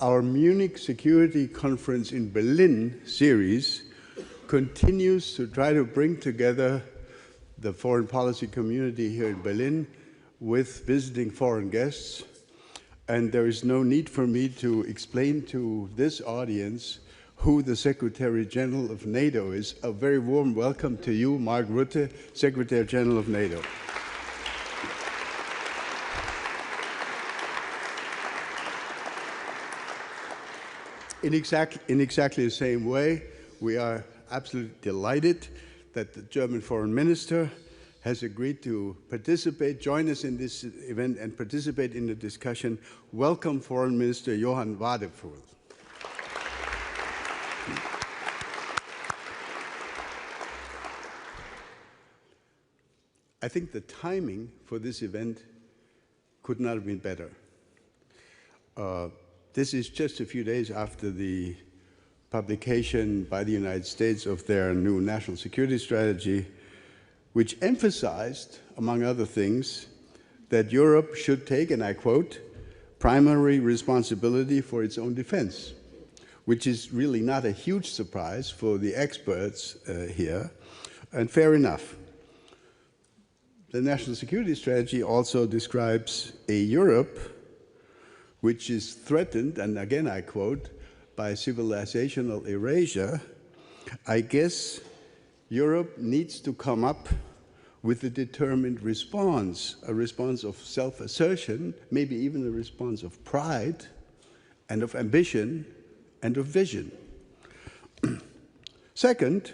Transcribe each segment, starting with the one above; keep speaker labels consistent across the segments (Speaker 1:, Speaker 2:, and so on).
Speaker 1: Our Munich Security Conference in Berlin series continues to try to bring together the foreign policy community here in Berlin with visiting foreign guests. And there is no need for me to explain to this audience who the Secretary General of NATO is. A very warm welcome to you, Mark Rutte, Secretary General of NATO. In exactly the same way, we are absolutely delighted that the German Foreign Minister has agreed to participate, join us in this event and participate in the discussion. Welcome, Foreign Minister Johann Wadefuhl. I think the timing for this event could not have been better. This is just a few days after the publication by the United States of their new national security strategy, which emphasized, among other things, that Europe should take, and I quote, primary responsibility for its own defense, which is really not a huge surprise for the experts here, and fair enough. The national security strategy also describes a Europe which is threatened, and again I quote, by civilizational erasure. I guess Europe needs to come up with a determined response, a response of self-assertion, maybe even a response of pride and of ambition and of vision. Second,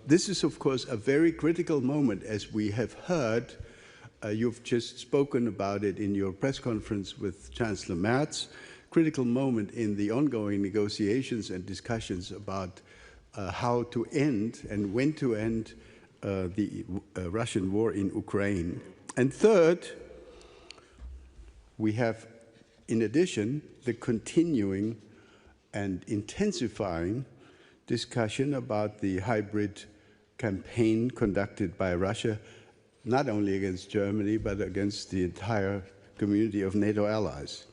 Speaker 1: this is of course a very critical moment, as we have heard. You've just spoken about it in your press conference with Chancellor Merz. Critical moment in the ongoing negotiations and discussions about how to end and when to end the Russian war in Ukraine. And third, we have, in addition, the continuing and intensifying discussion about the hybrid campaign conducted by Russia, not only against Germany, but against the entire community of NATO allies.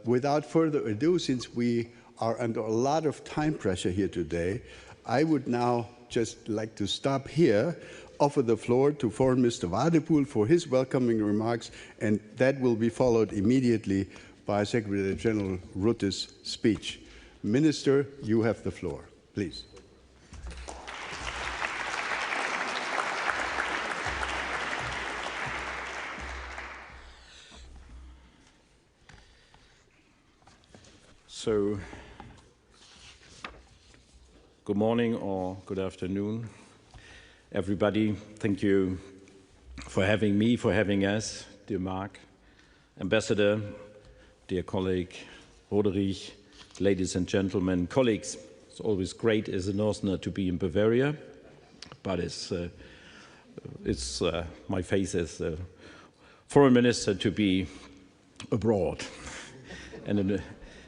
Speaker 1: Without further ado, since we are under a lot of time pressure here today, I would now just like to stop here, offer the floor to Foreign Minister Wadefuhl for his welcoming remarks, and that will be followed immediately by Secretary General Rutte's speech. Minister, you have the floor, please.
Speaker 2: So, good morning or good afternoon, everybody. Thank you for having me, for having us, dear Mark, Ambassador, dear colleague Roderich, ladies and gentlemen, colleagues. It's always great as a Northerner to be in Bavaria, but it's my face as a foreign minister to be abroad. And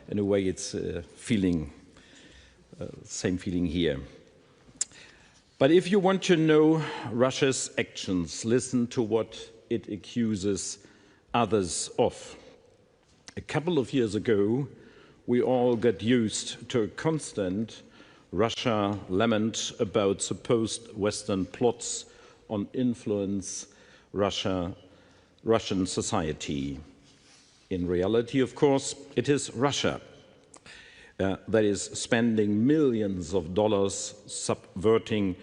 Speaker 2: in a way, it's same feeling here. But if you want to know Russia's actions, listen to what it accuses others of. A couple of years ago, we all got used to a constant Russia lament about supposed Western plots on influence Russian society. In reality, of course, it is Russia that is spending millions of dollars subverting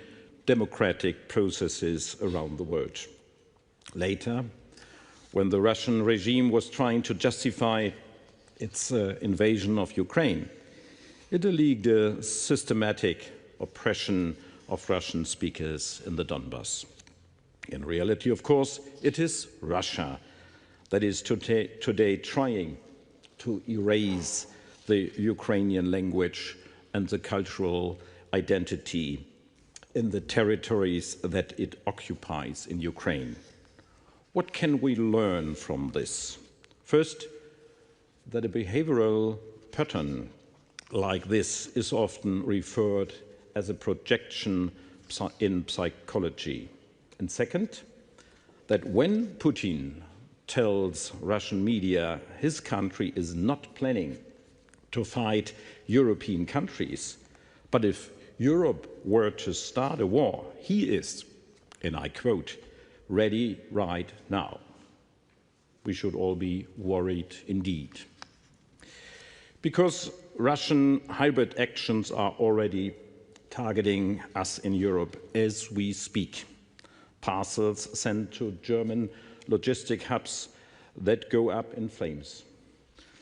Speaker 2: democratic processes around the world. Later, when the Russian regime was trying to justify its invasion of Ukraine, it alleged a systematic oppression of Russian speakers in the Donbass. In reality, of course, it is Russia that is today trying to erase the Ukrainian language and the cultural identity in the territories that it occupies in Ukraine. What can we learn from this? First, that a behavioral pattern like this is often referred as a projection in psychology. And second, that when Putin tells Russian media his country is not planning to fight European countries, but if Europe were to start a war, he is, and I quote, ready right now. We should all be worried indeed. Because Russian hybrid actions are already targeting us in Europe as we speak. Parcels sent to German logistic hubs that go up in flames.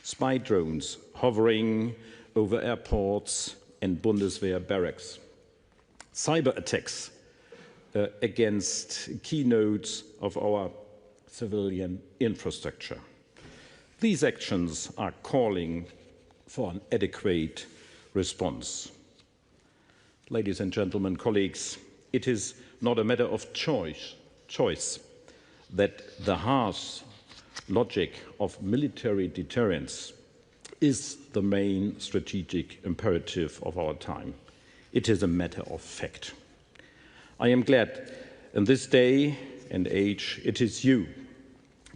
Speaker 2: Spy drones hovering over airports and Bundeswehr barracks. Cyber attacks against keynotes of our civilian infrastructure. These actions are calling for an adequate response. Ladies and gentlemen, colleagues, it is not a matter of choice that the harsh logic of military deterrence is the main strategic imperative of our time. It is a matter of fact. I am glad in this day and age it is you,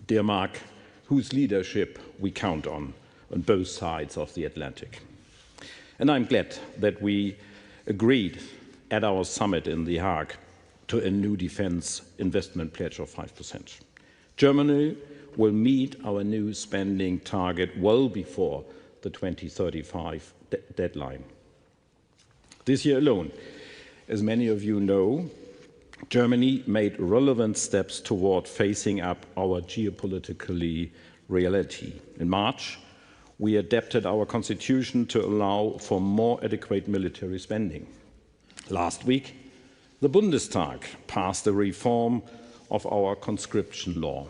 Speaker 2: dear Mark, whose leadership we count on both sides of the Atlantic. And I'm glad that we agreed at our summit in The Hague to a new defense investment pledge of 5%. Germany will meet our new spending target well before the 2035 deadline. This year alone, as many of you know, Germany made relevant steps toward facing up our geopolitical reality. In March, we adapted our constitution to allow for more adequate military spending. Last week, the Bundestag passed a reform of our conscription law.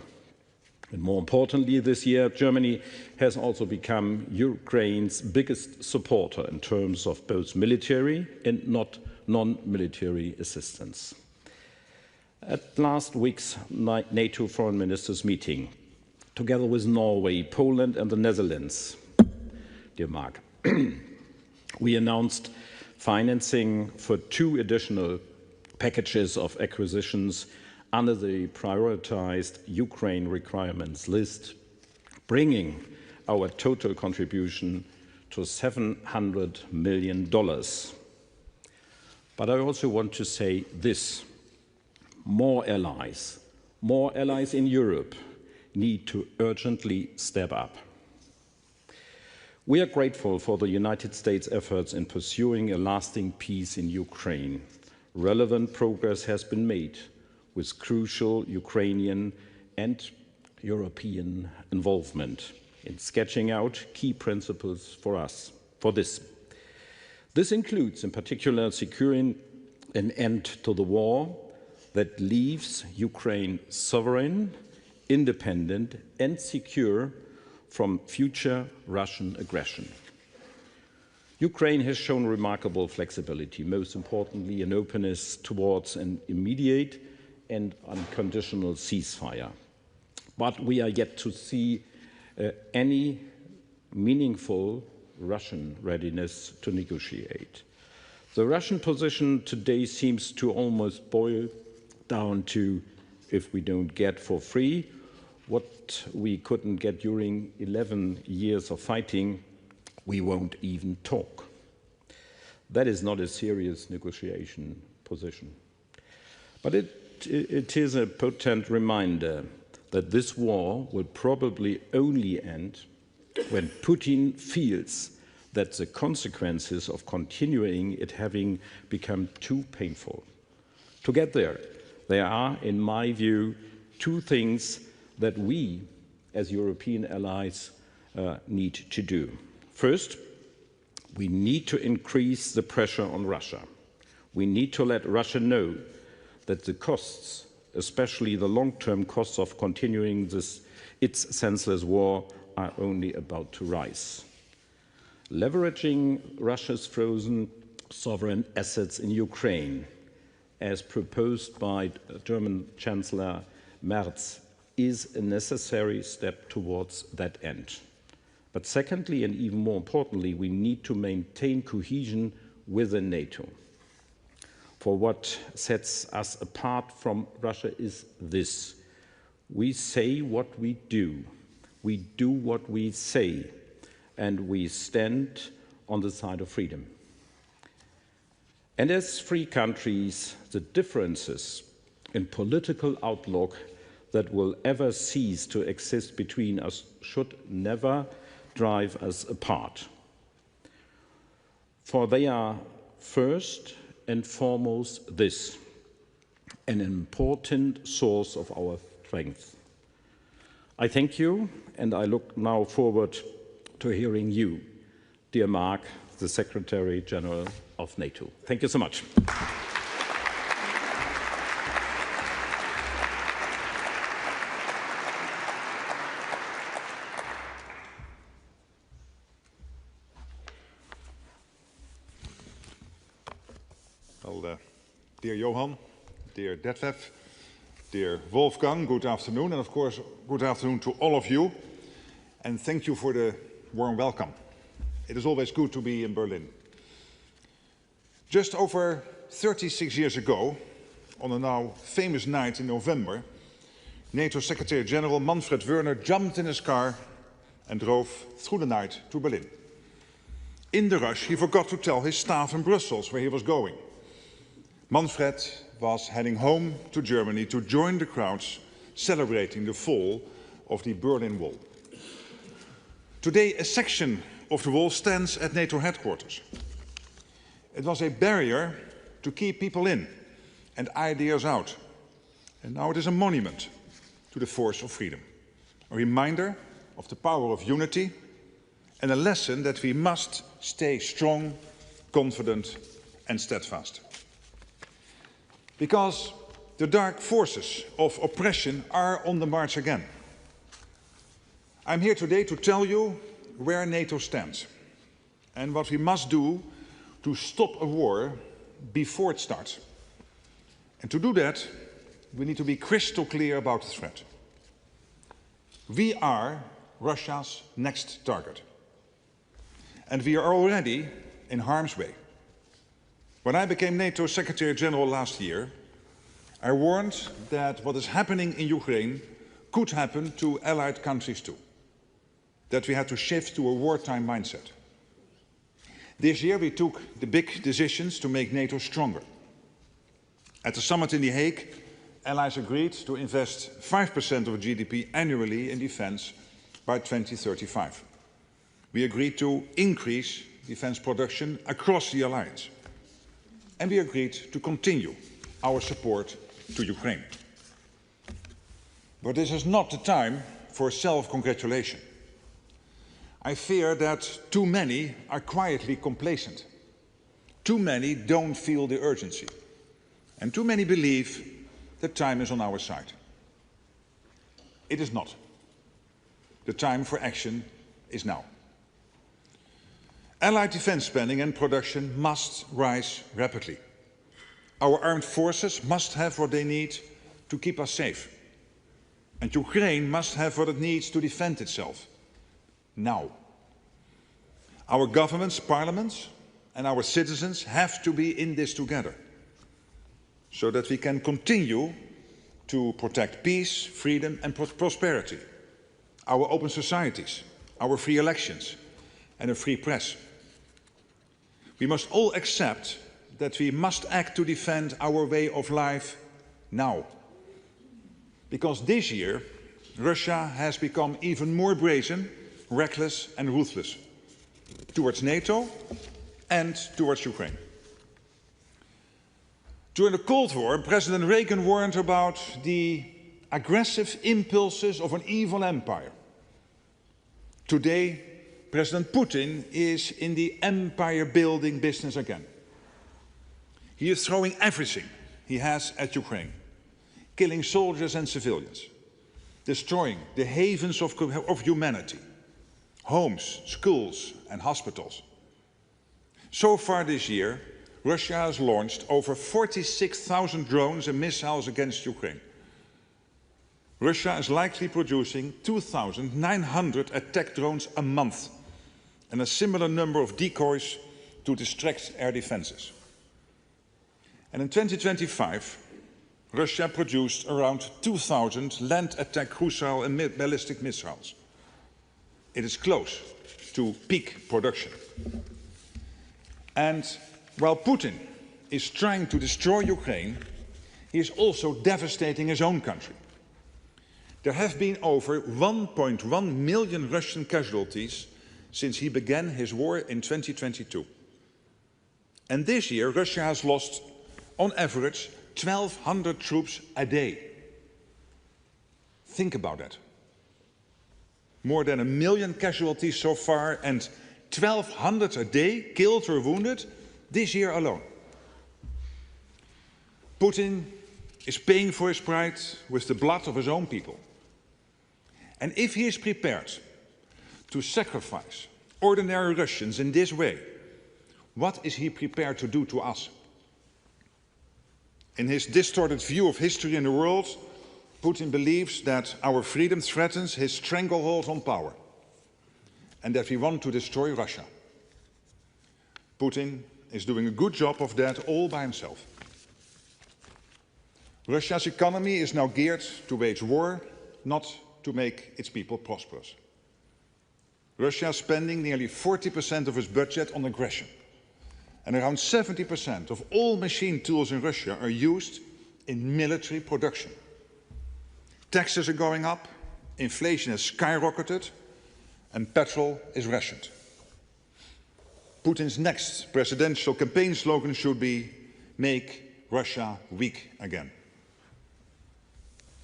Speaker 2: And more importantly, this year, Germany has also become Ukraine's biggest supporter in terms of both military and non-military assistance. At last week's NATO foreign ministers meeting, together with Norway, Poland and the Netherlands, dear Mark, we announced financing for 2 additional packages of acquisitions under the prioritized Ukraine requirements list, bringing our total contribution to $700 million. But I also want to say this: more allies in Europe need to urgently step up. We are grateful for the United States' efforts in pursuing a lasting peace in Ukraine. Relevant progress has been made with crucial Ukrainian and European involvement in sketching out key principles for us for this. This includes, in particular, securing an end to the war that leaves Ukraine sovereign, independent, and secure from future Russian aggression. Ukraine has shown remarkable flexibility, most importantly, an openness towards an immediate and unconditional ceasefire. But we are yet to see any meaningful Russian readiness to negotiate. The Russian position today seems to almost boil down to, if we don't get for free what we couldn't get during 11 years of fighting, we won't even talk. That is not a serious negotiation position. But it is a potent reminder that this war will probably only end when Putin feels that the consequences of continuing it having become too painful. To get there are, in my view, 2 things that we, as European allies, need to do. First, we need to increase the pressure on Russia. We need to let Russia know that the costs, especially the long-term costs of continuing its senseless war, are only about to rise. Leveraging Russia's frozen sovereign assets in Ukraine, as proposed by German Chancellor Merz, is a necessary step towards that end. But secondly, and even more importantly, we need to maintain cohesion within NATO. For what sets us apart from Russia is this: We say what we do what we say, and we stand on the side of freedom. And as free countries, the differences in political outlook that will ever cease to exist between us should never drive us apart. For they are first and foremost this, an important source of our strength. I thank you, and I look now forward to hearing you, dear Mark, the Secretary General of NATO. Thank you so much.
Speaker 3: Well, dear Johan, dear Detlef, dear Wolfgang, good afternoon, and of course, good afternoon to all of you, and thank you for the warm welcome. It is always good to be in Berlin. Just over 36 years ago, on a now famous night in November, NATO Secretary General Manfred Wörner jumped in his car and drove through the night to Berlin. In the rush, he forgot to tell his staff in Brussels where he was going. Manfred was heading home to Germany to join the crowds celebrating the fall of the Berlin Wall. Today, a section of the wall stands at NATO headquarters. It was a barrier to keep people in and ideas out. And now it is a monument to the force of freedom, a reminder of the power of unity and a lesson that we must stay strong, confident and steadfast. Because the dark forces of oppression are on the march again. I'm here today to tell you where NATO stands and what we must do to stop a war before it starts. And to do that, we need to be crystal clear about the threat. We are Russia's next target. And we are already in harm's way. When I became NATO Secretary General last year, I warned that what is happening in Ukraine could happen to allied countries too. That we had to shift to a wartime mindset. This year we took the big decisions to make NATO stronger. At the summit in The Hague, allies agreed to invest 5% of GDP annually in defense by 2035. We agreed to increase defense production across the alliance. And we agreed to continue our support to Ukraine. But this is not the time for self-congratulation. I fear that too many are quietly complacent. Too many don't feel the urgency. And too many believe that time is on our side. It is not. The time for action is now. Allied defense spending and production must rise rapidly. Our armed forces must have what they need to keep us safe. And Ukraine must have what it needs to defend itself. Now. Our governments, parliaments, and our citizens have to be in this together, so that we can continue to protect peace, freedom, and prosperity, our open societies, our free elections, and a free press. We must all accept that we must act to defend our way of life now. Because this year, Russia has become even more brazen, reckless and ruthless towards NATO and towards Ukraine. During the Cold War, President Reagan warned about the aggressive impulses of an evil empire. Today, President Putin is in the empire-building business again. He is throwing everything he has at Ukraine, killing soldiers and civilians, destroying the havens of humanity, homes, schools, and hospitals. So far this year, Russia has launched over 46,000 drones and missiles against Ukraine. Russia is likely producing 2,900 attack drones a month and a similar number of decoys to distract air defenses. And in 2025, Russia produced around 2,000 land attack cruise and ballistic missiles. It is close to peak production. And while Putin is trying to destroy Ukraine, he is also devastating his own country. There have been over 1.1 million Russian casualties since he began his war in 2022. And this year, Russia has lost, on average, 1,200 troops a day. Think about that. More than 1 million casualties so far and 1,200 a day killed or wounded this year alone. Putin is paying for his pride with the blood of his own people. And if he is prepared to sacrifice ordinary Russians in this way, what is he prepared to do to us? In his distorted view of history and the world, Putin believes that our freedom threatens his stranglehold on power and that we want to destroy Russia. Putin is doing a good job of that all by himself. Russia's economy is now geared to wage war, not to make its people prosperous. Russia is spending nearly 40% of its budget on aggression. And around 70% of all machine tools in Russia are used in military production. Taxes are going up, inflation has skyrocketed, and petrol is rationed. Putin's next presidential campaign slogan should be, "Make Russia weak again."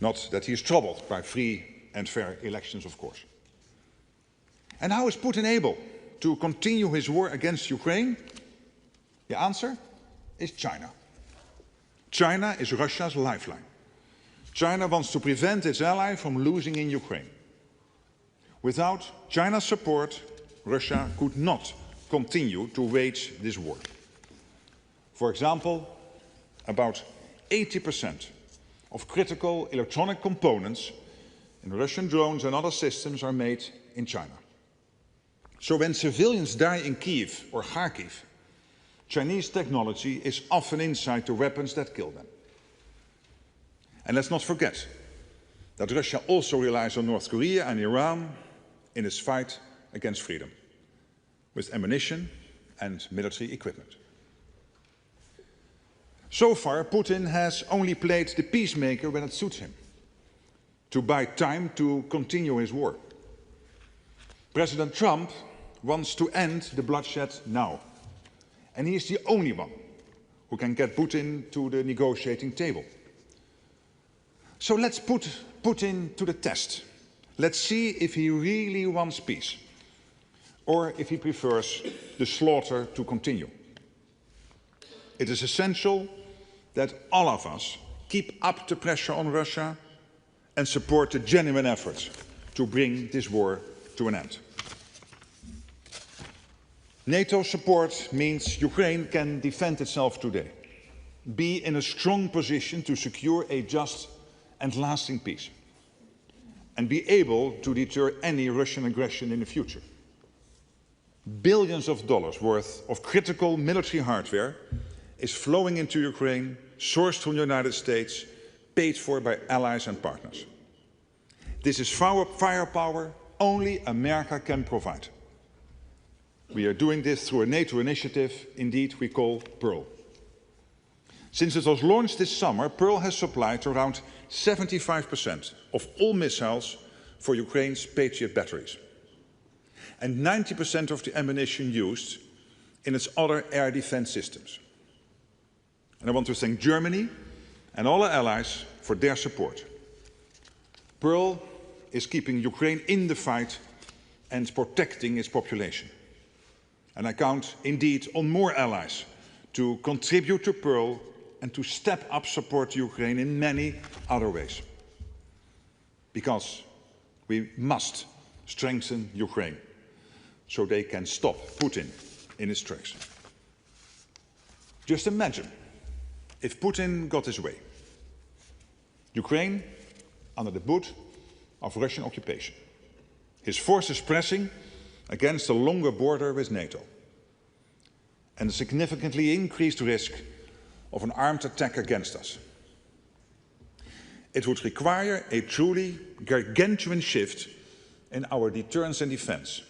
Speaker 3: Not that he is troubled by free and fair elections, of course. And how is Putin able to continue his war against Ukraine? The answer is China. China is Russia's lifeline. China wants to prevent its ally from losing in Ukraine. Without China's support, Russia could not continue to wage this war. For example, about 80% of critical electronic components in Russian drones and other systems are made in China. So when civilians die in Kiev or Kharkiv, Chinese technology is often inside the weapons that kill them. And let's not forget that Russia also relies on North Korea and Iran in its fight against freedom, with ammunition and military equipment. So far, Putin has only played the peacemaker when it suits him, to buy time to continue his war. President Trump wants to end the bloodshed now. And he is the only one who can get Putin to the negotiating table. So let's put Putin to the test. Let's see if he really wants peace, or if he prefers the slaughter to continue. It is essential that all of us keep up the pressure on Russia and support the genuine efforts to bring this war to an end. NATO support means Ukraine can defend itself today, be in a strong position to secure a just and lasting peace, and be able to deter any Russian aggression in the future. Billions of dollars worth of critical military hardware is flowing into Ukraine, sourced from the United States, paid for by allies and partners. This is firepower only America can provide. We are doing this through a NATO initiative, indeed we call Pearl. Since it was launched this summer, Pearl has supplied around 75% of all missiles for Ukraine's Patriot batteries, and 90% of the ammunition used in its other air defense systems. And I want to thank Germany and all our allies for their support. Pearl is keeping Ukraine in the fight and protecting its population. And I count indeed on more allies to contribute to Pearl and to step up support to Ukraine in many other ways. Because we must strengthen Ukraine so they can stop Putin in his tracks. Just imagine if Putin got his way. Ukraine under the boot of Russian occupation. His forces pressing against a longer border with NATO, and a significantly increased risk of an armed attack against us. It would require a truly gargantuan shift in our deterrence and defense.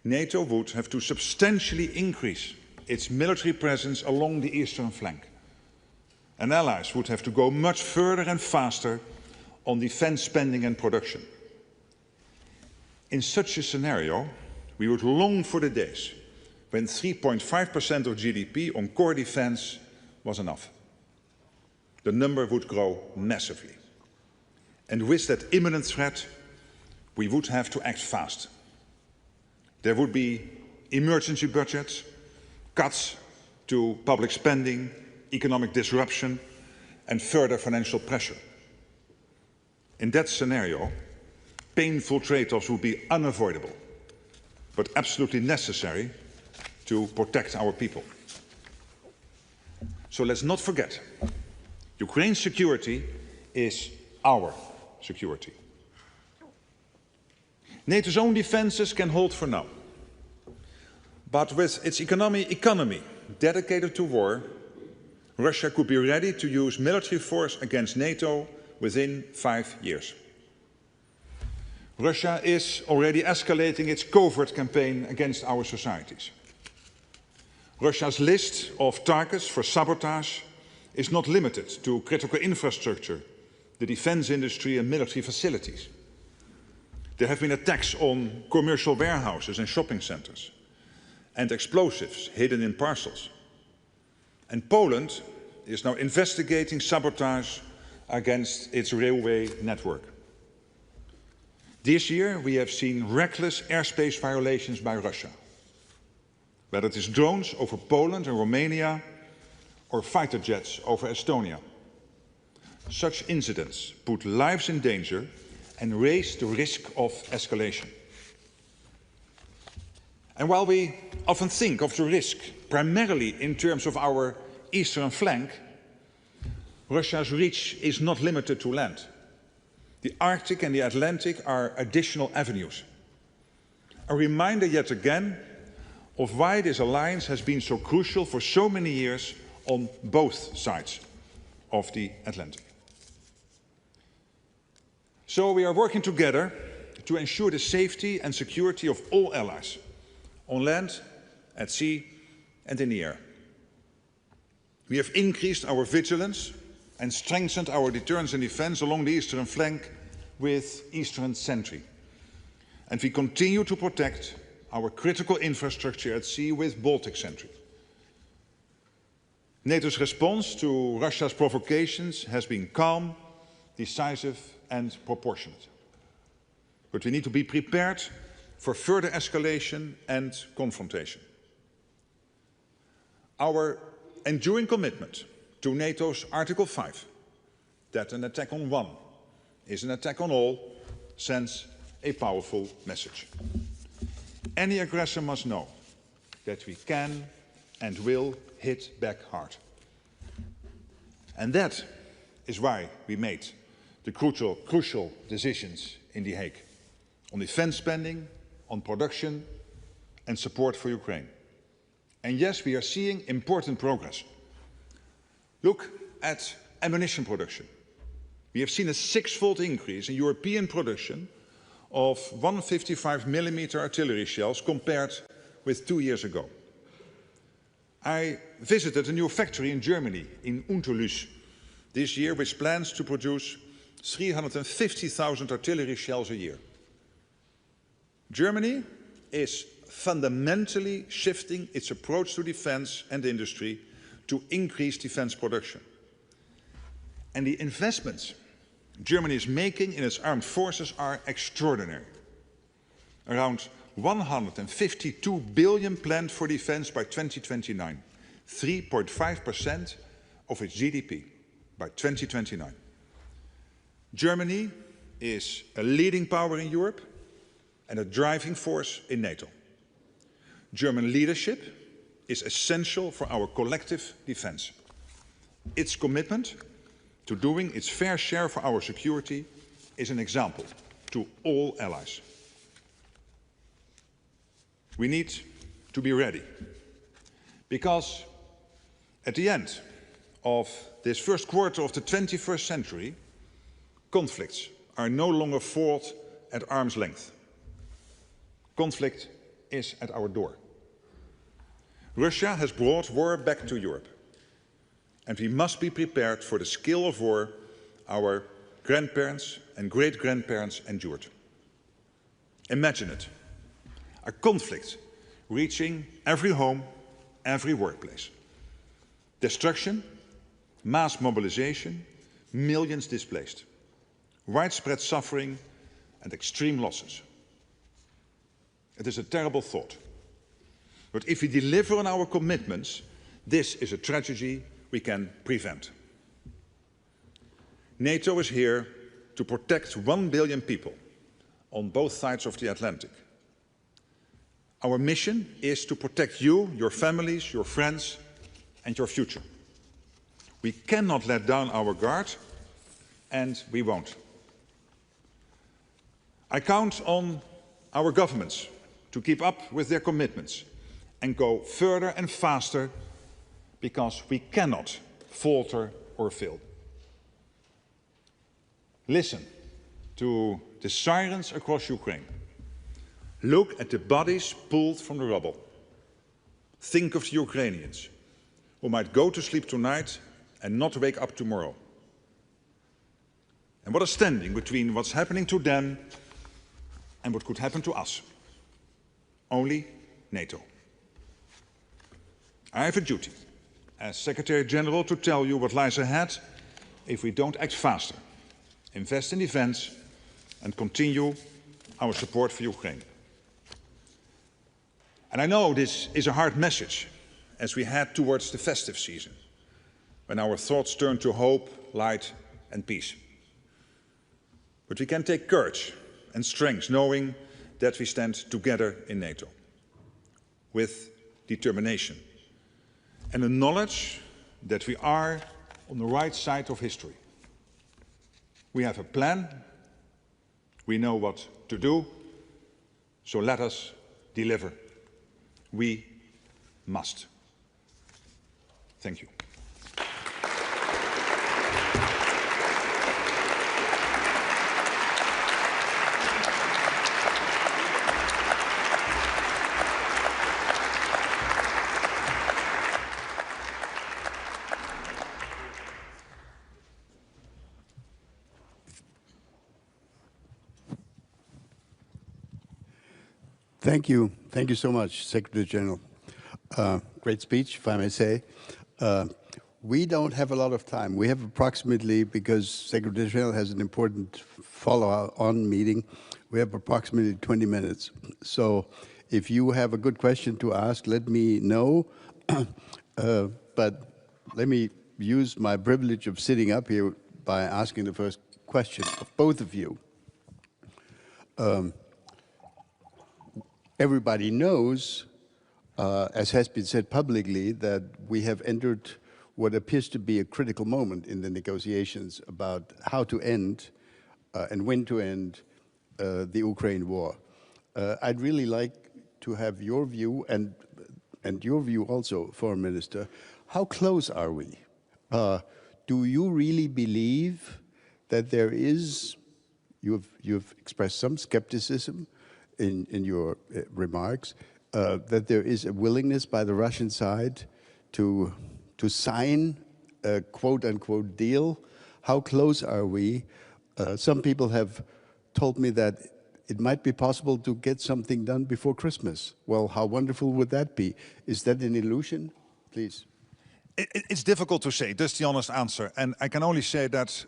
Speaker 3: NATO would have to substantially increase its military presence along the eastern flank. And allies would have to go much further and faster on defense spending and production. In such a scenario, we would long for the days when 3.5% of GDP on core defense was enough. The number would grow massively. And with that imminent threat, we would have to act fast. There would be emergency budgets, cuts to public spending, economic disruption, and further financial pressure. In that scenario, painful trade-offs would be unavoidable, but absolutely necessary to protect our people. So let's not forget, Ukraine's security is our security. NATO's own defenses can hold for now. But with its economy dedicated to war, Russia could be ready to use military force against NATO within 5 years. Russia is already escalating its covert campaign against our societies. Russia's list of targets for sabotage is not limited to critical infrastructure, the defense industry and military facilities. There have been attacks on commercial warehouses and shopping centers, and explosives hidden in parcels. And Poland is now investigating sabotage against its railway network. This year we have seen reckless airspace violations by Russia, whether it is drones over Poland and Romania or fighter jets over Estonia. Such incidents put lives in danger and raise the risk of escalation. And while we often think of the risk primarily in terms of our eastern flank, Russia's reach is not limited to land. The Arctic and the Atlantic are additional avenues. A reminder yet again of why this alliance has been so crucial for so many years on both sides of the Atlantic. So we are working together to ensure the safety and security of all allies, on land, at sea and in the air. We have increased our vigilance and strengthened our deterrence and defense along the eastern flank with Eastern Sentry. And we continue to protect our critical infrastructure at sea with Baltic Sentry. NATO's response to Russia's provocations has been calm, decisive and proportionate. But we need to be prepared for further escalation and confrontation. Our enduring commitment to NATO's Article 5, that an attack on one is an attack on all, sends a powerful message. Any aggressor must know that we can and will hit back hard. And that is why we made the crucial decisions in The Hague on defense spending, on production and support for Ukraine. And yes, we are seeing important progress. Look at ammunition production. We have seen a 6-fold increase in European production of 155mm artillery shells compared with 2 years ago. I visited a new factory in Germany, in Unterlüß, this year, which plans to produce 350,000 artillery shells a year. Germany is fundamentally shifting its approach to defense and industry to increase defense production. And the investments Germany is making in its armed forces are extraordinary. Around 152 billion planned for defense by 2029, 3.5% of its GDP by 2029. Germany is a leading power in Europe and a driving force in NATO. German leadership is essential for our collective defense. Its commitment to doing its fair share for our security is an example to all allies. We need to be ready, because at the end of this first quarter of the 21st century, Conflicts are no longer fought at arm's length. Conflict is at our door. Russia has brought war back to Europe, and we must be prepared for the scale of war our grandparents and great-grandparents endured. Imagine it, a conflict reaching every home, every workplace. Destruction, mass mobilization, millions displaced, widespread suffering and extreme losses. It is a terrible thought. But if we deliver on our commitments, this is a tragedy we can prevent. NATO is here to protect 1 billion people on both sides of the Atlantic. Our mission is to protect you, your families, your friends, and your future. We cannot let down our guard, and we won't. I count on our governments to keep up with their commitments and go further and faster, because we cannot falter or fail. Listen to the sirens across Ukraine. Look at the bodies pulled from the rubble. Think of the Ukrainians who might go to sleep tonight and not wake up tomorrow. And what is standing between what's happening to them and what could happen to us? Only NATO. I have a duty as Secretary General to tell you what lies ahead if we don't act faster, invest in defense, and continue our support for Ukraine. And I know this is a hard message as we head towards the festive season, when our thoughts turn to hope, light, and peace. But we can take courage and strength knowing that we stand together in NATO, with determination, and the knowledge that we are on the right side of history. We have a plan, we know what to do, so let us deliver. We must. Thank you.
Speaker 1: Thank you. Thank you so much, Secretary General. Great speech, if I may say. We don't have a lot of time. We have approximately, because Secretary General has an important follow-on meeting, we have approximately 20 minutes. So if you have a good question to ask, let me know. But let me use my privilege of sitting up here by asking the first question of both of you. Everybody knows, as has been said publicly, that we have entered what appears to be a critical moment in the negotiations about how to end and when to end the Ukraine war. I'd really like to have your view and your view also, Foreign Minister. How close are we? Do you really believe that there is, you've expressed some skepticism in your remarks, that there is a willingness by the Russian side to sign a quote-unquote deal? How close are we? Some people have told me that it might be possible to get something done before Christmas. Well, how wonderful would that be? Is that an illusion? Please.
Speaker 3: It's difficult to say, that's the honest answer. And I can only say that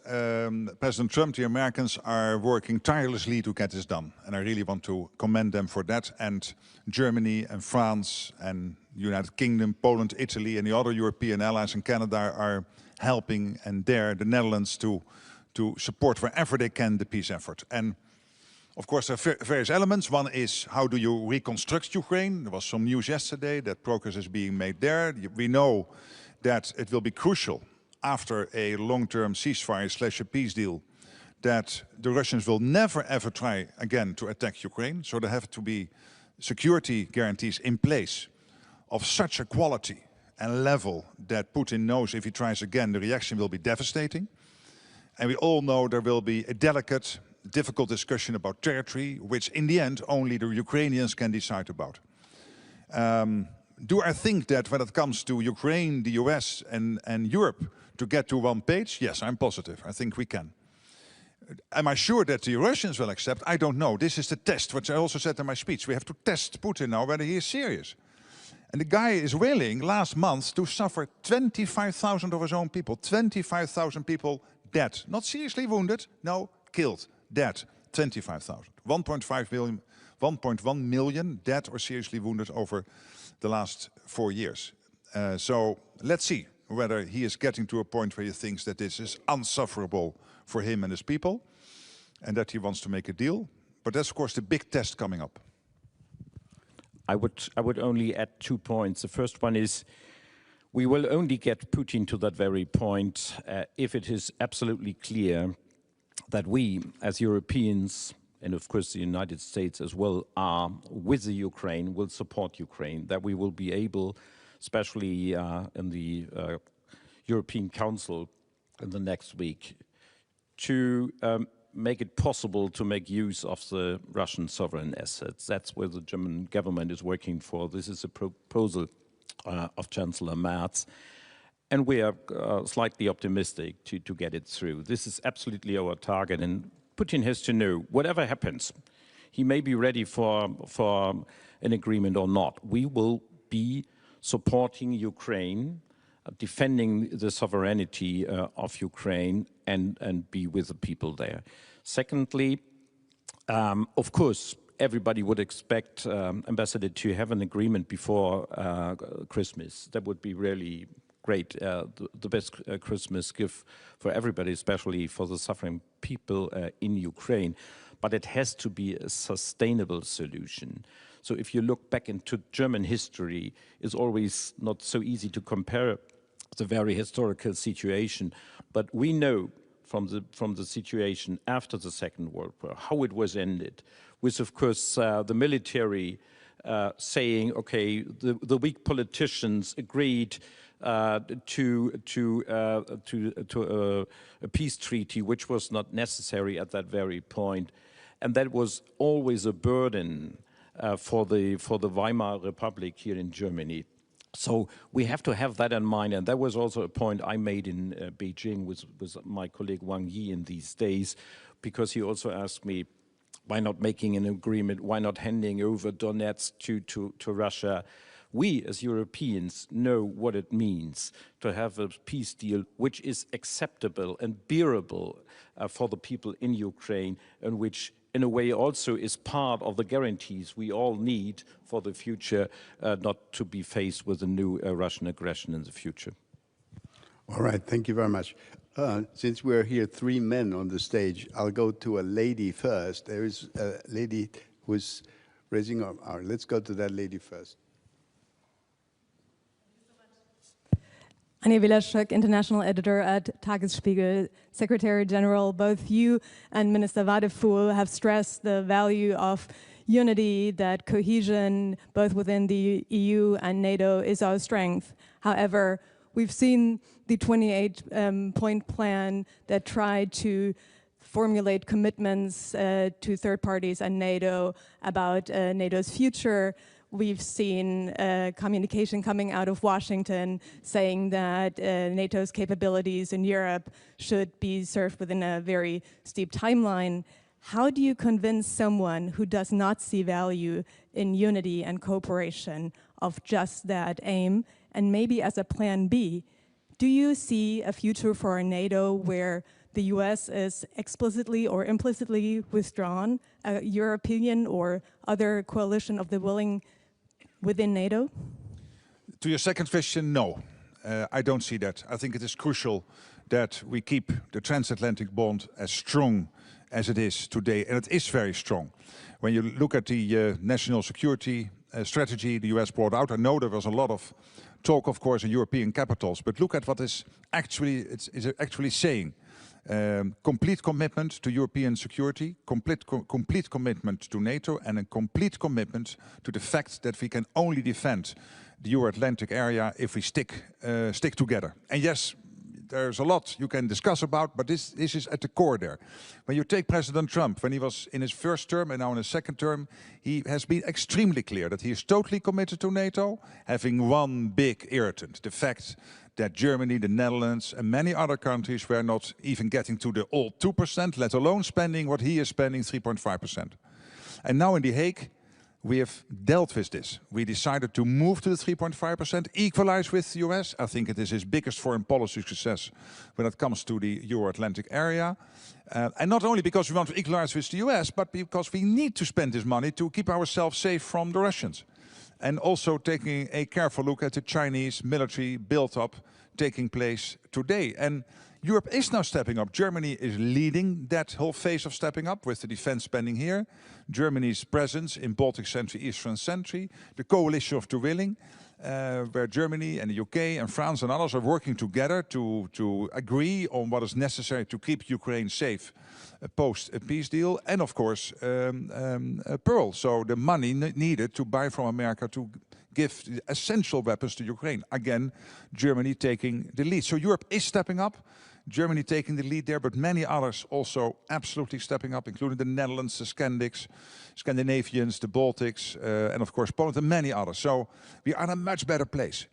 Speaker 3: President Trump, the Americans, are working tirelessly to get this done. And I really want to commend them for that. And Germany and France and United Kingdom, Poland, Italy, and the other European allies and Canada are helping, and the Netherlands to support wherever they can the peace effort. And of course, there are various elements. One is, how do you reconstruct Ukraine? There was some news yesterday that progress is being made there. We know that it will be crucial after a long-term ceasefire / a peace deal that the Russians will never ever try again to attack Ukraine. So there have to be security guarantees in place of such a quality and level that Putin knows if he tries again, the reaction will be devastating. And we all know there will be a delicate, difficult discussion about territory, which in the end only the Ukrainians can decide about. Do I think that when it comes to Ukraine, the US and Europe to get to one page? Yes, I'm positive. I think we can. Am I sure that the Russians will accept? I don't know. This is the test, which I also said in my speech. We have to test Putin now whether he is serious. And the guy is willing, last month, to suffer 25,000 of his own people. 25,000 people dead. Not seriously wounded, no, killed, dead. 25,000. 1.1 million dead or seriously wounded over the last 4 years. So let's see whether he is getting to a point where he thinks that this is unsufferable for him and his people, and that he wants to make a deal. But that's, of course, the big test coming up.
Speaker 2: I would only add 2 points. The first one is we will only get Putin to that very point if it is absolutely clear that we, as Europeans, and of course the United States as well, are with the Ukraine, will support Ukraine, that we will be able, especially in the European Council in the next week, to make it possible to make use of the Russian sovereign assets. That's where the German government is working for. This is a proposal of Chancellor Merz, and we are slightly optimistic to get it through. This is absolutely our target, and Putin has to know, whatever happens, he may be ready for an agreement or not. We will be supporting Ukraine, defending the sovereignty of Ukraine, and be with the people there. Secondly, of course, everybody would expect Ambassador to have an agreement before Christmas. That would be really great, the best Christmas gift for everybody, especially for the suffering people in Ukraine. But it has to be a sustainable solution. So if you look back into German history, it's always not so easy to compare the very historical situation. But we know from the situation after the Second World War how it was ended, with, of course, the military saying, okay, the weak politicians agreed to a peace treaty, which was not necessary at that very point. And that was always a burden for the Weimar Republic here in Germany. So we have to have that in mind, and that was also a point I made in Beijing with my colleague Wang Yi in these days, because he also asked me, why not making an agreement, why not handing over Donetsk to Russia? We as Europeans know what it means to have a peace deal which is acceptable and bearable for the people in Ukraine, and which in a way also is part of the guarantees we all need for the future, not to be faced with a new Russian aggression in the future.
Speaker 1: All right, thank you very much. Since we're here 3 men on the stage, I'll go to a lady first. There is a lady who's raising her arm. Let's go to that lady first.
Speaker 4: Anja Wielaschek, international editor at Tagesspiegel, Secretary General. Both you and Minister Wadefuhl have stressed the value of unity, that cohesion, both within the EU and NATO, is our strength. However, we've seen the 28-point plan that tried to formulate commitments to third parties and NATO about NATO's future. We've seen communication coming out of Washington saying that NATO's capabilities in Europe should be served within a very steep timeline. How do you convince someone who does not see value in unity and cooperation of just that aim? And maybe as a plan B, do you see a future for a NATO where the US is explicitly or implicitly withdrawn, a European or other coalition of the willing within NATO?
Speaker 3: To your second question, no. I don't see that. I think it is crucial that we keep the transatlantic bond as strong as it is today, and it is very strong. When you look at the national security strategy the US brought out, I know there was a lot of talk, of course, in European capitals, but look at what it's actually saying. Complete commitment to European security, complete commitment to NATO, and a complete commitment to the fact that we can only defend the Euro-Atlantic area if we stick together. And yes, there's a lot you can discuss about, but this is at the core there. When you take President Trump, when he was in his first term and now in his second term, he has been extremely clear that he is totally committed to NATO, having one big irritant, the fact that Germany, the Netherlands and many other countries were not even getting to the old 2%, let alone spending what he is spending, 3.5%. And now in The Hague, we have dealt with this. We decided to move to the 3.5%, equalize with the US. I think it is his biggest foreign policy success when it comes to the Euro-Atlantic area. And not only because we want to equalize with the US, but because we need to spend this money to keep ourselves safe from the Russians. And also taking a careful look at the Chinese military build-up taking place today. And Europe is now stepping up. Germany is leading that whole phase of stepping up with the defense spending here. Germany's presence in Baltic Century, Eastern Century, the coalition of the willing, where Germany and the UK and France and others are working together to agree on what is necessary to keep Ukraine safe post a peace deal. And of course, Pearl, so the money needed to buy from America to give the essential weapons to Ukraine. Again, Germany taking the lead. So Europe is stepping up. Germany taking the lead there, but many others also absolutely stepping up, including the Netherlands, the Scandinavians, the Baltics, and of course Poland and many others. So we are in a much better place.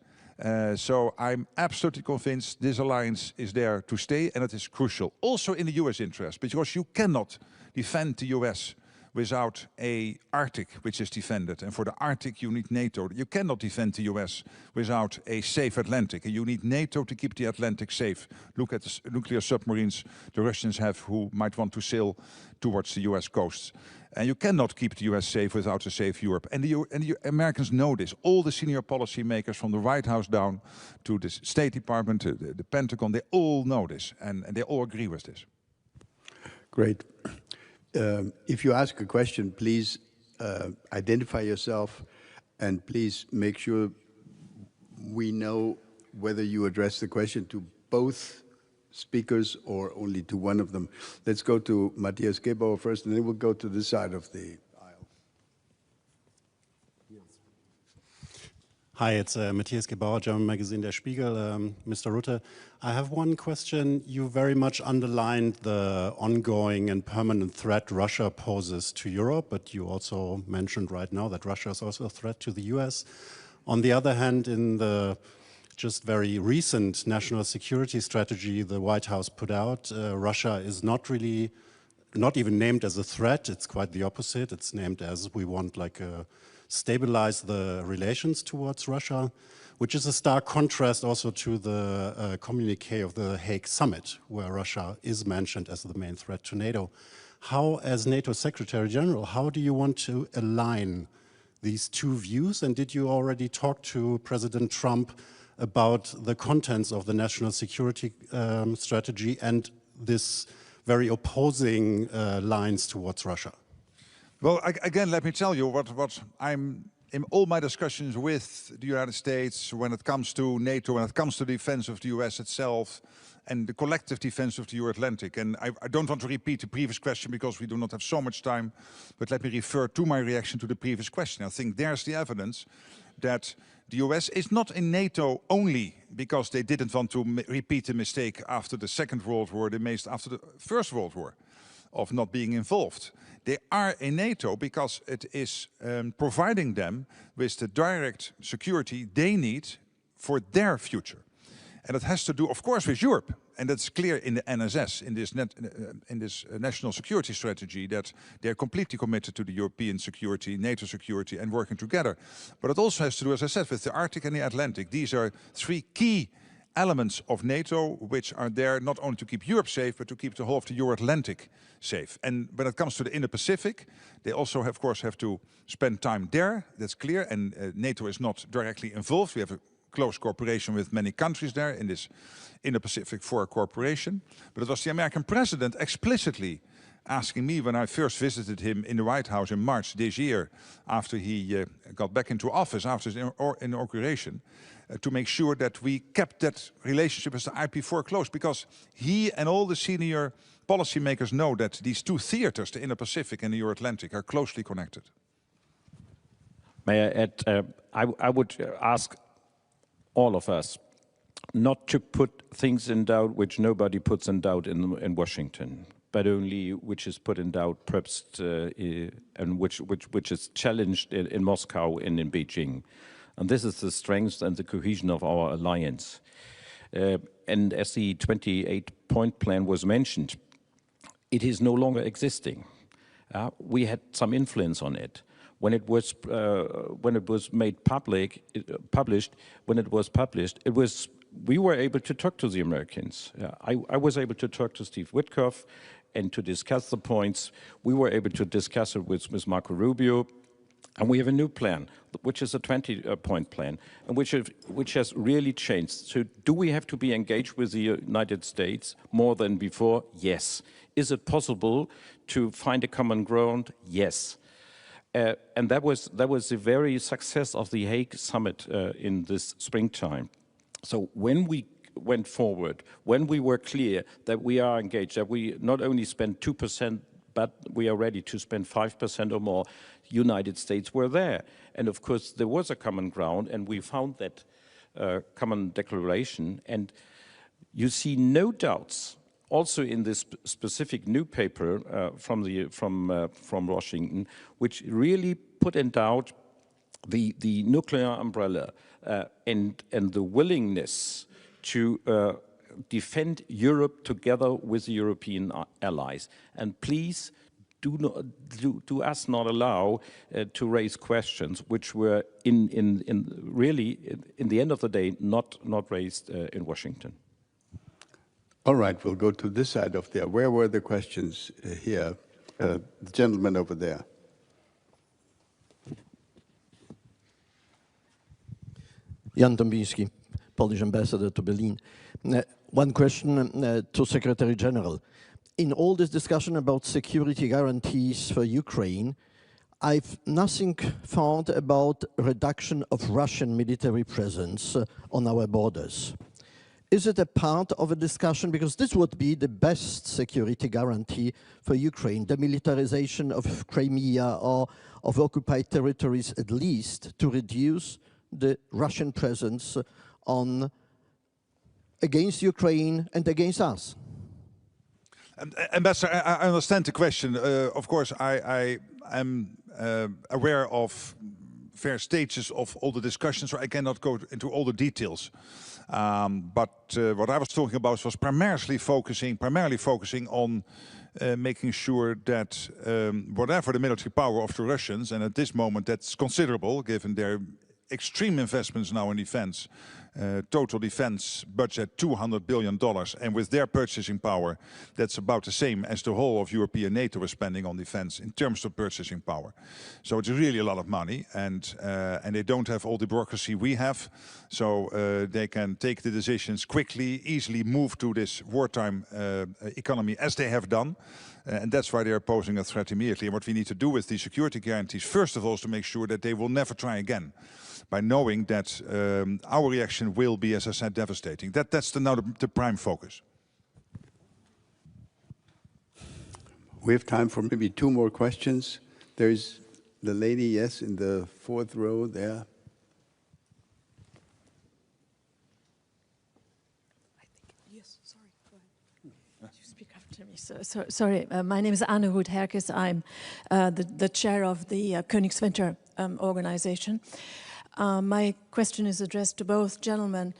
Speaker 3: So I'm absolutely convinced this alliance is there to stay, and it is crucial. Also in the US interest, because you cannot defend the US without a Arctic which is defended. And for the Arctic you need NATO. You cannot defend the US without a safe Atlantic. And you need NATO to keep the Atlantic safe. Look at the nuclear submarines the Russians have who might want to sail towards the US coasts. And you cannot keep the US safe without a safe Europe. And the Americans know this. All the senior policy makers from the White House down to the State Department, to the Pentagon, they all know this. And they all agree with this.
Speaker 1: Great. If you ask a question, please identify yourself and please make sure we know whether you address the question to both speakers or only to one of them. Let's go to Matthias Gebauer first, and then we'll go to this side of the aisle.
Speaker 5: Hi, it's Matthias Gebauer, German magazine Der Spiegel. Mr. Rutte, I have one question. You very much underlined the ongoing and permanent threat Russia poses to Europe, but you also mentioned right now that Russia is also a threat to the US. On the other hand, in the just very recent national security strategy the White House put out, Russia is not even named as a threat. It's quite the opposite. It's named as we want like a stabilize the relations towards Russia, which is a stark contrast also to the communique of the Hague Summit, where Russia is mentioned as the main threat to NATO. How, as NATO Secretary General, how do you want to align these two views? And did you already talk to President Trump about the contents of the national security strategy and this very opposing lines towards Russia?
Speaker 3: Well, again, let me tell you what I'm in all my discussions with the United States when it comes to NATO, when it comes to the defense of the US itself and the collective defense of the Euro-Atlantic. And I don't want to repeat the previous question because we do not have so much time, but let me refer to my reaction to the previous question. I think there's the evidence that the US is not in NATO only because they didn't want to repeat the mistake after the Second World War, they made after the First World War, of not being involved. They are in NATO because it is providing them with the direct security they need for their future. And it has to do, of course, with Europe. And that's clear in the NSS, in this national security strategy, that they're completely committed to the European security, NATO security, and working together. But it also has to do, as I said, with the Arctic and the Atlantic. These are three key elements of NATO which are there not only to keep Europe safe, but to keep the whole of the Euro-Atlantic safe. And when it comes to the Indo-Pacific, they also, of course, have to spend time there. That's clear. And NATO is not directly involved. We have a close cooperation with many countries there in this Indo-Pacific Four Cooperation. But it was the American president explicitly asking me when I first visited him in the White House in March this year, after he got back into office, after his inauguration, to make sure that we kept that relationship as the IP4 close, because he and all the senior policymakers know that these two theaters, the Indo-Pacific and the Euro-Atlantic, are closely connected.
Speaker 2: May I add, I would ask all of us, not to put things in doubt which nobody puts in doubt in Washington, but only which is put in doubt perhaps and which is challenged in Moscow and in Beijing. And this is the strength and the cohesion of our alliance. And as the 28-point plan was mentioned, it is no longer existing. We had some influence on it. When it was made public, we were able to talk to the Americans. I was able to talk to Steve Witkoff and to discuss the points. We were able to discuss it with Marco Rubio. And we have a new plan, which is a 20-point plan, and which has really changed. So do we have to be engaged with the United States more than before? Yes. Is it possible to find a common ground? Yes. And that was the very success of the Hague summit in this springtime. So when we went forward, when we were clear that we are engaged, that we not only spend 2%, but we are ready to spend 5% or more, United States were there. And of course, there was a common ground, and we found that common declaration. And you see no doubts, also in this specific new paper from Washington, which really put in doubt the nuclear umbrella and the willingness to defend Europe together with the European allies. And please do us not allow to raise questions which were really in the end of the day not raised in Washington.
Speaker 1: All right, we'll go to this side of there. Where were the questions here? The gentleman over there.
Speaker 6: Jan Dombinski, Polish ambassador to Berlin. One question to Secretary General. In all this discussion about security guarantees for Ukraine, I've nothing found about reduction of Russian military presence on our borders. Is it a part of a discussion? Because this would be the best security guarantee for Ukraine, the militarization of Crimea or of occupied territories, at least to reduce the Russian presence against Ukraine and against us.
Speaker 3: Ambassador, I understand the question. Of course, I am aware of various stages of all the discussions, so I cannot go into all the details. But what I was talking about was primarily focusing on making sure that whatever the military power of the Russians, and at this moment that's considerable given their extreme investments now in defense, total defense budget $200 billion, and with their purchasing power, that's about the same as the whole of European NATO is spending on defense in terms of purchasing power. So it's really a lot of money, and they don't have all the bureaucracy we have, so they can take the decisions quickly, easily move to this wartime economy as they have done. And that's why they are posing a threat immediately. And what we need to do with these security guarantees, first of all, is to make sure that they will never try again, by knowing that our reaction will be, as I said, devastating. That's now the prime focus.
Speaker 1: We have time for maybe two more questions. There's the lady, yes, in the fourth row there.
Speaker 7: Sorry, my name is Anne Hoed-Herkes. I'm the chair of the Königswinter organization. My question is addressed to both gentlemen.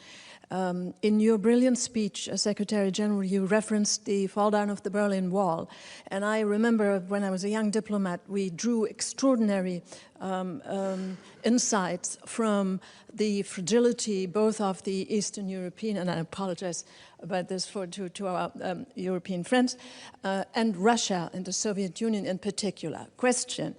Speaker 7: In your brilliant speech, Secretary General, you referenced the fall down of the Berlin Wall. And I remember when I was a young diplomat, we drew extraordinary insights from the fragility both of the Eastern European, and I apologize about this to our European friends, and Russia and the Soviet Union in particular. Question.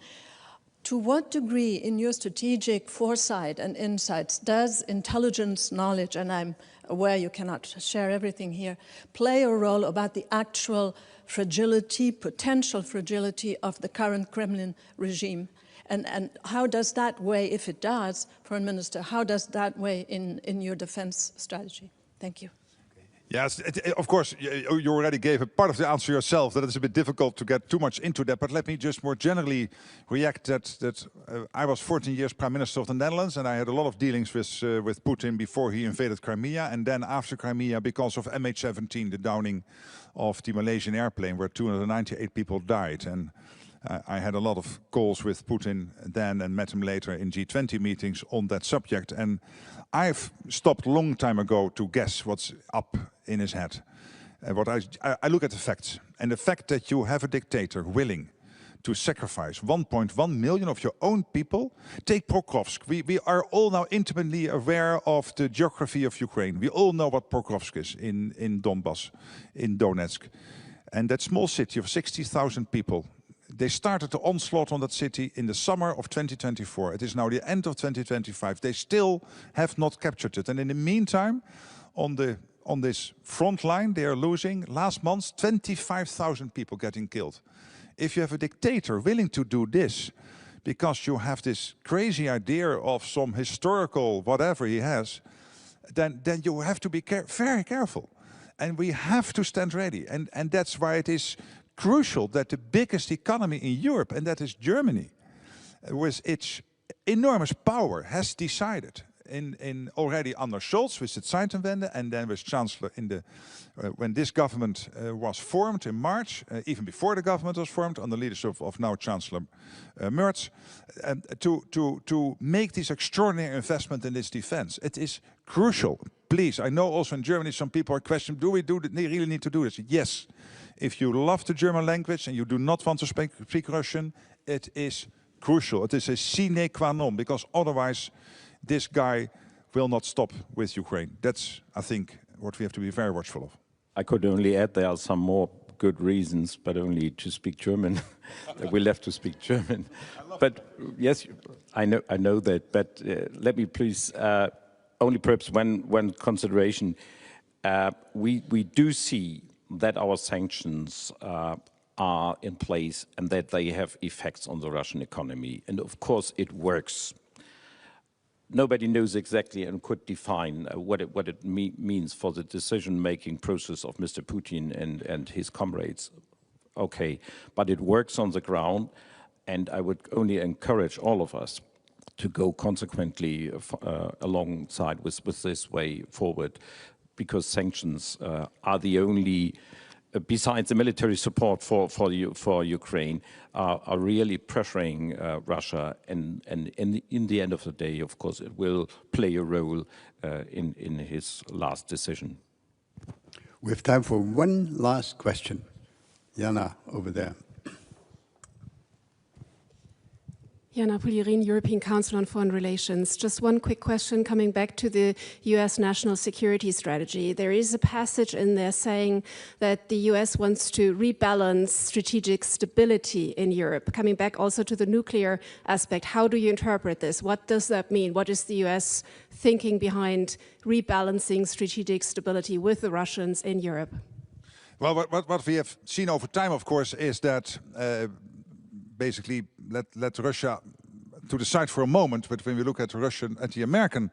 Speaker 7: To what degree, in your strategic foresight and insights, does intelligence knowledge, and I'm aware you cannot share everything here, play a role about the actual fragility, potential fragility of the current Kremlin regime? And how does that weigh, if it does, Foreign Minister, how does that weigh in your defense strategy? Thank you.
Speaker 3: Yes, of course, you already gave a part of the answer yourself, that it's a bit difficult to get too much into that. But let me just more generally react that I was 14 years Prime Minister of the Netherlands, and I had a lot of dealings with Putin before he invaded Crimea, and then after Crimea because of MH17, the downing of the Malaysian airplane where 298 people died. And I had a lot of calls with Putin then and met him later in G20 meetings on that subject. And I've stopped a long time ago to guess what's up in his head. I look at the facts. And the fact that you have a dictator willing to sacrifice 1.1 million of your own people. Take Pokrovsk. We are all now intimately aware of the geography of Ukraine. We all know what Pokrovsk is in Donbass, in Donetsk. And that small city of 60,000 people, they started the onslaught on that city in the summer of 2024. It is now the end of 2025. They still have not captured it. And in the meantime, on this front line, they are losing, last month, 25,000 people getting killed. If you have a dictator willing to do this, because you have this crazy idea of some historical whatever he has, then you have to be very careful. And we have to stand ready. And that's why it is crucial that the biggest economy in Europe, and that is Germany, with its enormous power, has decided in already under Scholz with the Zeitenwende, and then with Chancellor when this government was formed in March, even before the government was formed, under leadership of now Chancellor Merz, to make this extraordinary investment in this defense. It is crucial. Please, I know also in Germany some people are questioning, do we really need to do this? Yes. If you love the German language and you do not want to speak Russian, it is crucial. It is a sine qua non, because otherwise this guy will not stop with Ukraine. That's, I think, what we have to be very watchful of.
Speaker 2: I could only add there are some more good reasons, but only to speak German. We'll have to speak German. But yes, I know that. But let me please, only perhaps one consideration. We do see that our sanctions are in place and that they have effects on the Russian economy. And of course it works. Nobody knows exactly and could define what it means for the decision-making process of Mr. Putin and his comrades. Okay, but it works on the ground, and I would only encourage all of us to go consequently alongside with this way forward, because sanctions are the only, besides the military support for Ukraine, are really pressuring Russia, and in the end of the day, of course, it will play a role in his last decision.
Speaker 1: We have time for one last question. Jana, over there.
Speaker 8: Jana Pulirin, European Council on Foreign Relations. Just one quick question coming back to the US national security strategy. There is a passage in there saying that the US wants to rebalance strategic stability in Europe. Coming back also to the nuclear aspect, how do you interpret this? What does that mean? What is the US thinking behind rebalancing strategic stability with the Russians in Europe?
Speaker 3: Well, what we have seen over time, of course, is that basically let Russia to the side for a moment, but when we look at the American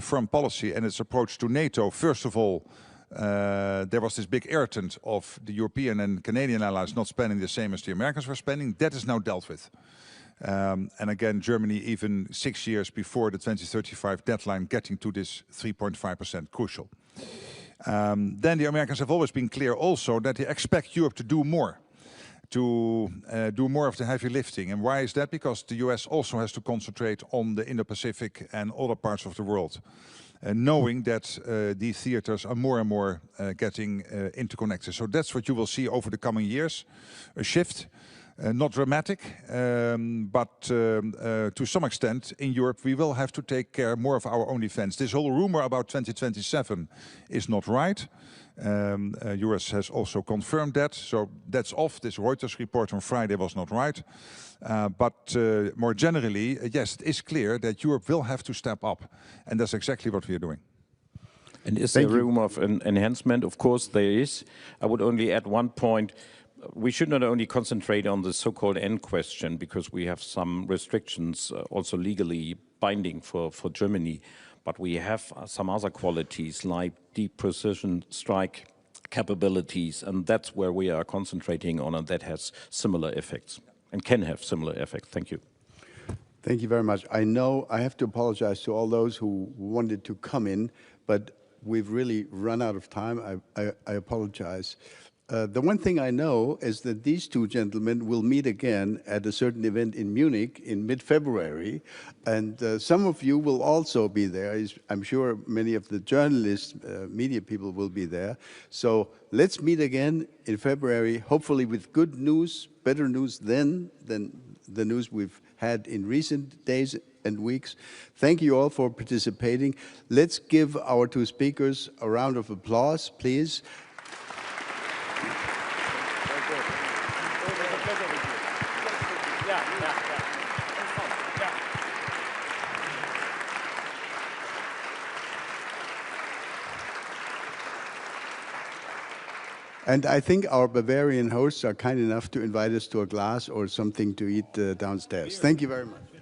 Speaker 3: foreign policy and its approach to NATO, first of all, there was this big irritant of the European and Canadian allies not spending the same as the Americans were spending. That is now dealt with. And again, Germany, even 6 years before the 2035 deadline, getting to this 3.5% crucial. Then the Americans have always been clear also that they expect Europe to do more. To do more of the heavy lifting. And why is that? Because the US also has to concentrate on the Indo-Pacific and other parts of the world, knowing that these theaters are more and more getting interconnected. So that's what you will see over the coming years, a shift. Not dramatic, but to some extent in Europe we will have to take care more of our own defense. This whole rumor about 2027 is not right. US has also confirmed that, so that's off. This Reuters report on Friday was not right. But more generally, yes, it is clear that Europe will have to step up, and that's exactly what we are doing.
Speaker 2: And is there room of enhancement? Of course there is. I would only add one point. We should not only concentrate on the so-called end question, because we have some restrictions also legally binding for Germany, but we have some other qualities like deep precision strike capabilities, and that's where we are concentrating on, and that has similar effects and can have similar effects. Thank you.
Speaker 1: Thank you very much. I know I have to apologize to all those who wanted to come in, but we've really run out of time. I apologize. The one thing I know is that these two gentlemen will meet again at a certain event in Munich in mid-February, and some of you will also be there. I'm sure many of the journalists, media people will be there. So let's meet again in February, hopefully with good news, better news than the news we've had in recent days and weeks. Thank you all for participating. Let's give our two speakers a round of applause, please. And I think our Bavarian hosts are kind enough to invite us to a glass or something to eat downstairs. Thank you very much.